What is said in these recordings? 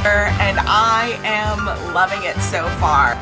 and I am loving it so far.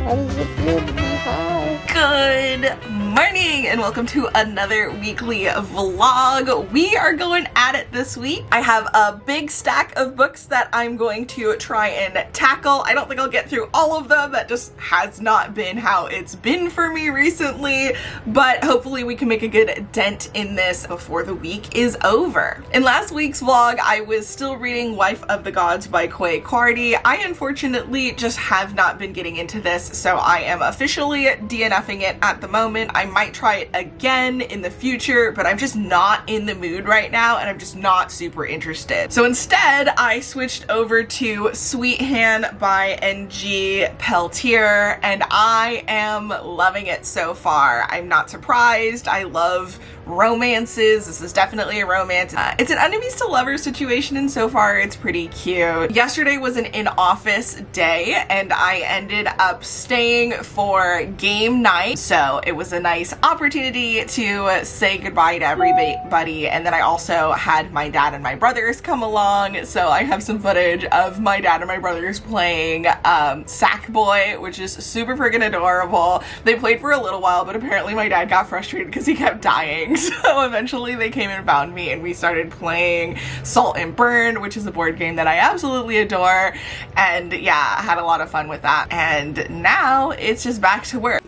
How does it feel to be high? Good morning and welcome to another weekly vlog. We are going at it this week. I have a big stack of books that I'm going to try and tackle. I don't think I'll get through all of them. That just has not been how it's been for me recently, but hopefully we can make a good dent in this before the week is over. In last week's vlog, I was still reading Wife of the Gods by Quay Quarty. I unfortunately just have not been getting into this, so I am officially DNFing it at the moment. I might try it again in the future, but I'm just not in the mood right now and I'm just not super interested. So instead, I switched over to Sweet Hand by N.G. Peltier and I am loving it so far. I'm not surprised. I love romances. This is definitely a romance. It's an enemies to lovers situation and so far it's pretty cute. Yesterday was an in-office day and I ended up staying for game night, so it was a nice opportunity to say goodbye to everybody, and then I also had my dad and my brothers come along, so I have some footage of my dad and my brothers playing Sackboy, which is super freaking adorable. They played for a little while, but apparently my dad got frustrated because he kept dying. So eventually they came and found me and we started playing Salt and Burn, which is a board game that I absolutely adore. And yeah, I had a lot of fun with that. And now it's just back to work.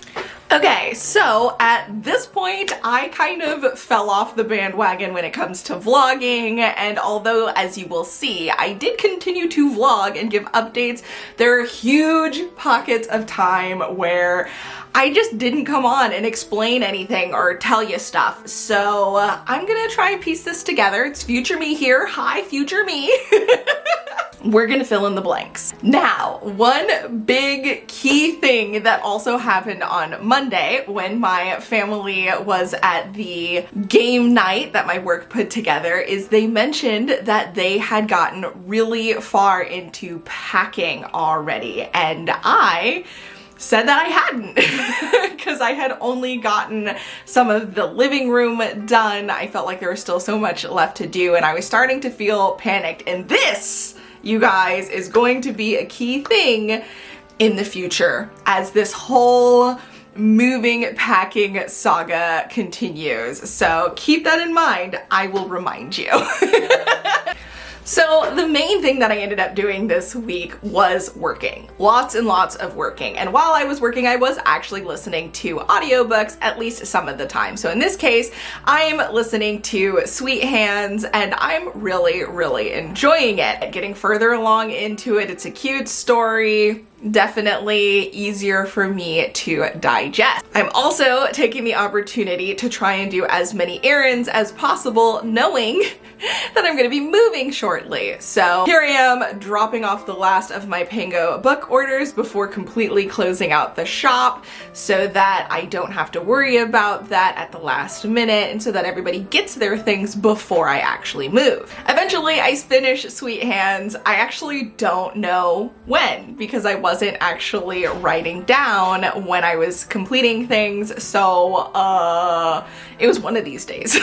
Okay, so at this point, I kind of fell off the bandwagon when it comes to vlogging, and although, as you will see, I did continue to vlog and give updates, there are huge pockets of time where I just didn't come on and explain anything or tell you stuff. So I'm gonna try and piece this together. It's future me here. Hi, future me. We're gonna fill in the blanks. Now, one big key thing that also happened on Monday when my family was at the game night that my work put together is they mentioned that they had gotten really far into packing already, and I said that I hadn't because I had only gotten some of the living room done. I felt like there was still so much left to do and I was starting to feel panicked, and this, you guys, is going to be a key thing in the future as this whole moving packing saga continues. So keep that in mind. I will remind you. So the main thing that I ended up doing this week was working. Lots and lots of working. And while I was working, I was actually listening to audiobooks at least some of the time. So in this case, I'm listening to Sweet Hands and I'm really, really enjoying it. Getting further along into it, it's a cute story. Definitely easier for me to digest. I'm also taking the opportunity to try and do as many errands as possible, knowing that I'm gonna be moving shortly. So here I am dropping off the last of my Pango book orders before completely closing out the shop so that I don't have to worry about that at the last minute and so that everybody gets their things before I actually move. Eventually I finish Sweet Hands. I actually don't know when because I wasn't actually writing down when I was completing things, so it was one of these days.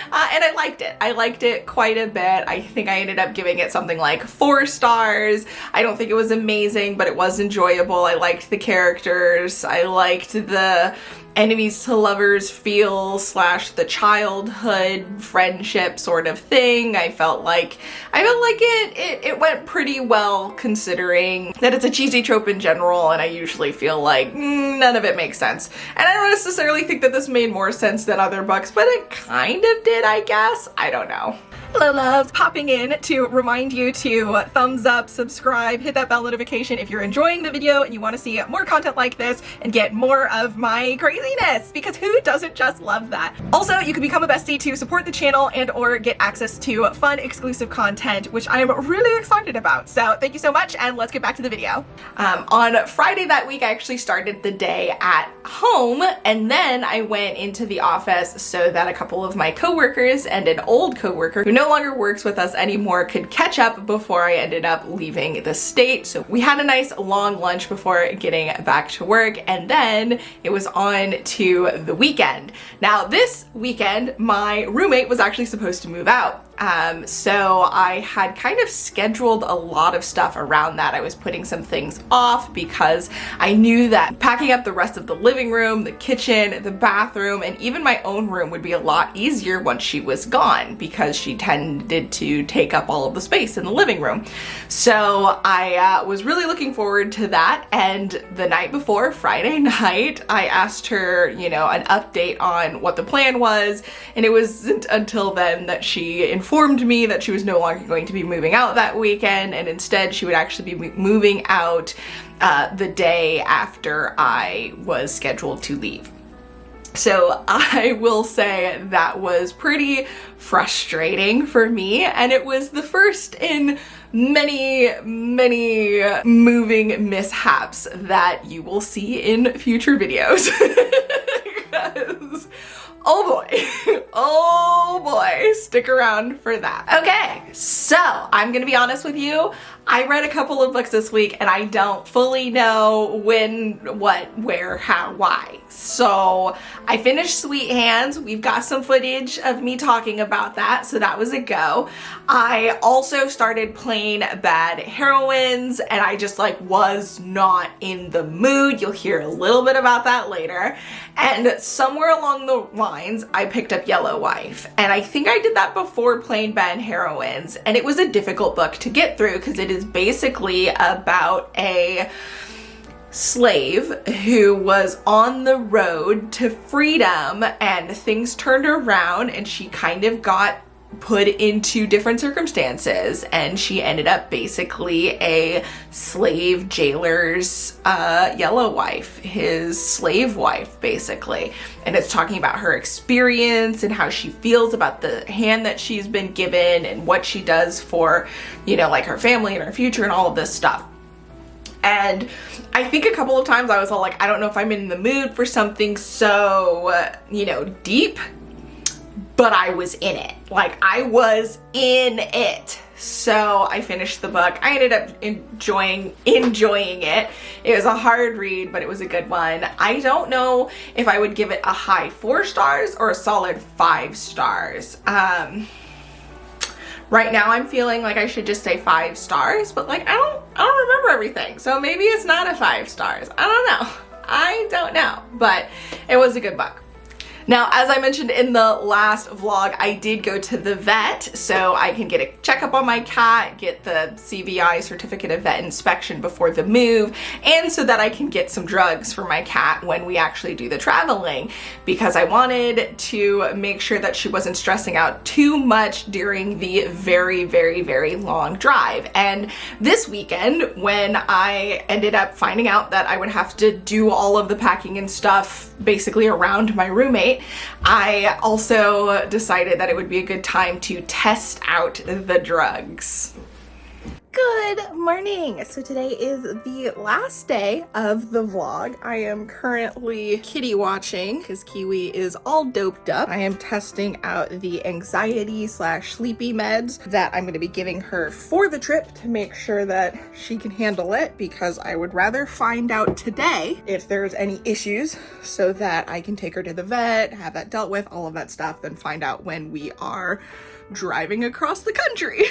And I liked it. I liked it quite a bit. I think I ended up giving it something like 4 stars. I don't think it was amazing, but it was enjoyable. I liked the characters. I liked the enemies to lovers feel slash the childhood friendship sort of thing. I felt like it went pretty well considering that it's a cheesy trope in general, and I usually feel like none of it makes sense. And I don't necessarily think that this made more sense than other books, but it kind of did, I guess. I don't know. Hello loves, popping in to remind you to thumbs up, subscribe, hit that bell notification if you're enjoying the video and you want to see more content like this and get more of my craziness, because who doesn't just love that? Also, you can become a bestie to support the channel and or get access to fun exclusive content, which I am really excited about. So thank you so much and let's get back to the video. On Friday that week, I actually started the day at home and then I went into the office so that a couple of my coworkers and an old coworker who no longer works with us anymore, could catch up before I ended up leaving the state. So we had a nice long lunch before getting back to work, and then it was on to the weekend. Now this weekend, my roommate was actually supposed to move out. So I had kind of scheduled a lot of stuff around that. I was putting some things off because I knew that packing up the rest of the living room, the kitchen, the bathroom, and even my own room would be a lot easier once she was gone, because she tended to take up all of the space in the living room. So I was really looking forward to that, and the night before, Friday night, I asked her, you know, an update on what the plan was, and it wasn't until then that she informed me that she was no longer going to be moving out that weekend, and instead she would actually be moving out the day after I was scheduled to leave. So I will say that was pretty frustrating for me, and it was the first in many moving mishaps that you will see in future videos. Because, oh boy, stick around for that. Okay, so I'm gonna be honest with you. I read a couple of books this week and I don't fully know when, what, where, how, why. So I finished Sweet Hands. We've got some footage of me talking about that, so that was a go. I also started playing Bad Heroines, and I just was not in the mood. You'll hear a little bit about that later. And somewhere along the lines, I picked up Yellow Wife. And I think I did that before playing Bad Heroines. And it was a difficult book to get through because it is basically about a slave who was on the road to freedom, and things turned around and she kind of got put into different circumstances, and she ended up basically a slave jailer's yellow wife, his slave wife basically. And it's talking about her experience and how she feels about the hand that she's been given and what she does for, you know, her family and her future and all of this stuff. And I think a couple of times I was all I don't know if I'm in the mood for something so, you know, deep, but I was in it. I was in it. So I finished the book. I ended up enjoying it. It was a hard read, but it was a good one. I don't know if I would give it a high 4 stars or a solid 5 stars. Right now I'm feeling like I should just say 5 stars, but I don't remember everything. So maybe it's not a 5 stars. I don't know, but it was a good book. Now, as I mentioned in the last vlog, I did go to the vet so I can get a checkup on my cat, get the CVI, Certificate of Vet Inspection, before the move, and so that I can get some drugs for my cat when we actually do the traveling, because I wanted to make sure that she wasn't stressing out too much during the very long drive. And this weekend, when I ended up finding out that I would have to do all of the packing and stuff basically around my roommate, I also decided that it would be a good time to test out the drugs. Good morning. So today is the last day of the vlog. I am currently kitty watching because Kiwi is all doped up. I am testing out the anxiety/sleepy meds that I'm going to be giving her for the trip to make sure that she can handle it, because I would rather find out today if there's any issues so that I can take her to the vet, have that dealt with, all of that stuff, than find out when we are driving across the country.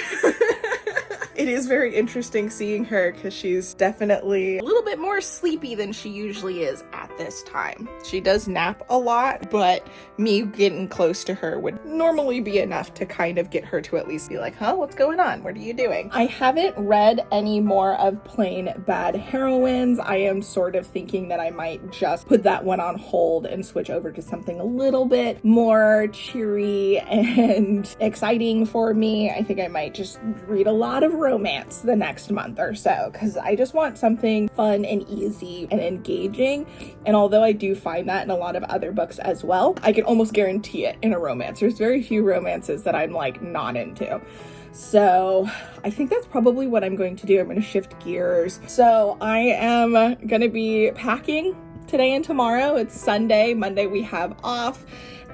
It is very interesting seeing her because she's definitely a little bit more sleepy than she usually is at this time. She does nap a lot, but me getting close to her would normally be enough to kind of get her to at least be like, huh, what's going on? What are you doing? I haven't read any more of plain Bad Heroines. I am sort of thinking that I might just put that one on hold and switch over to something a little bit more cheery and exciting for me. I think I might just read a lot of romance the next month or so, because I just want something fun and easy and engaging. And although I do find that in a lot of other books as well, I can almost guarantee it in a romance. There's very few romances that I'm not into. So I think that's probably what I'm going to do. I'm going to shift gears. So I am going to be packing today and tomorrow. It's Sunday. Monday we have off.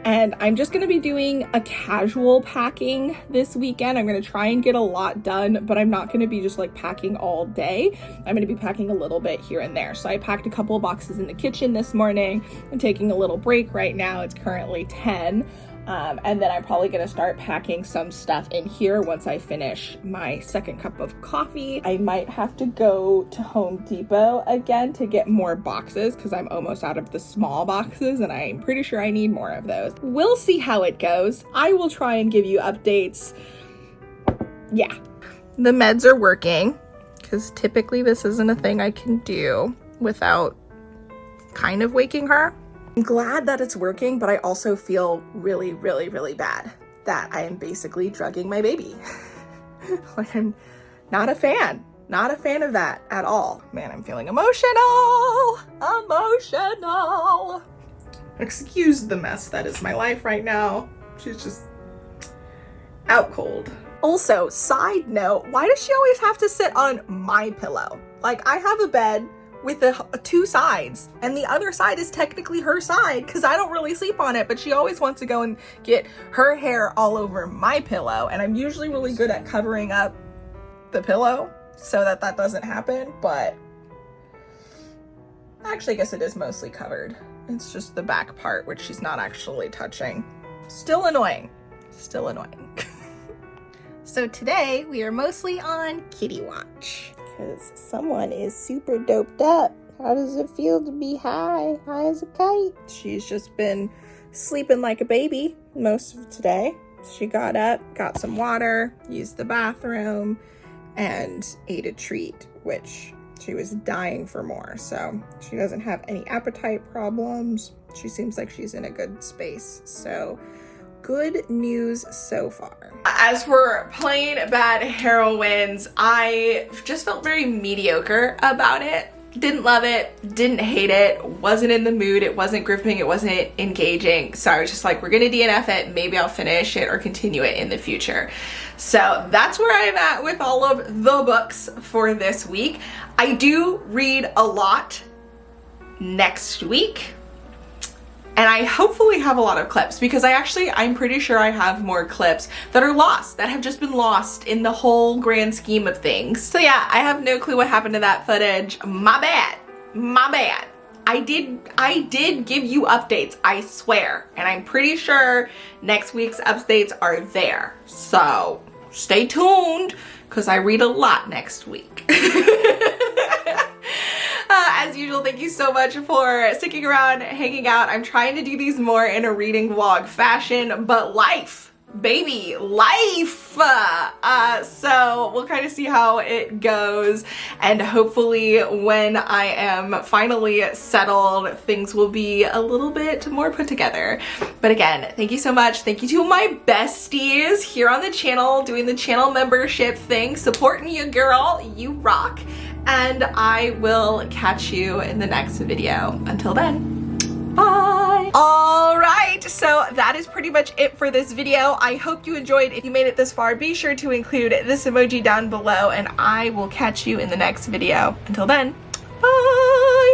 And I'm just gonna be doing a casual packing this weekend. I'm gonna try and get a lot done, but I'm not gonna be just like packing all day. I'm gonna be packing a little bit here and there. So I packed a couple of boxes in the kitchen this morning. I'm taking a little break right now. It's currently 10. And then I'm probably gonna start packing some stuff in here once I finish my second cup of coffee. I might have to go to Home Depot again to get more boxes because I'm almost out of the small boxes and I'm pretty sure I need more of those. We'll see how it goes. I will try and give you updates. Yeah. The meds are working because typically this isn't a thing I can do without kind of waking her. I'm glad that it's working, but I also feel really, really, really bad that I am basically drugging my baby. Like, I'm not a fan of that at all. Man, I'm feeling emotional. Excuse the mess that is my life right now. She's just out cold. Also, side note, why does she always have to sit on my pillow? Like, I have a bed with two sides, and the other side is technically her side because I don't really sleep on it, but she always wants to go and get her hair all over my pillow, and I'm usually really good at covering up the pillow so that that doesn't happen, but actually I guess it is mostly covered. It's just the back part which she's not actually touching. Still annoying. So today we are mostly on kitty watch. Because someone is super doped up. How does it feel to be high? High as a kite. She's just been sleeping like a baby most of today. She got up, got some water, used the bathroom, and ate a treat, which she was dying for more. So she doesn't have any appetite problems. She seems like she's in a good space. So good news so far. As for plain bad heroines, I just felt very mediocre about it. Didn't love it, didn't hate it, wasn't in the mood, it wasn't gripping, it wasn't engaging. So I was just like, we're gonna DNF it, maybe I'll finish it or continue it in the future. So that's where I'm at with all of the books for this week. I do read a lot next week. And I hopefully have a lot of clips because I'm pretty sure I have more clips that are lost, that have just been lost in the whole grand scheme of things. So yeah, I have no clue what happened to that footage. My bad. I did give you updates, I swear. And I'm pretty sure next week's updates are there. So stay tuned because I read a lot next week. As usual, thank you so much for sticking around, hanging out. I'm trying to do these more in a reading vlog fashion, but life, baby, life. So we'll kind of see how it goes, and hopefully when I am finally settled, things will be a little bit more put together. But again, thank you so much. Thank you to my besties here on the channel, doing the channel membership thing, supporting you, girl, you rock. And I will catch you in the next video. Until then, bye. All right, so that is pretty much it for this video. I hope you enjoyed. If you made it this far, be sure to include this emoji down below, and I will catch you in the next video. Until then, bye.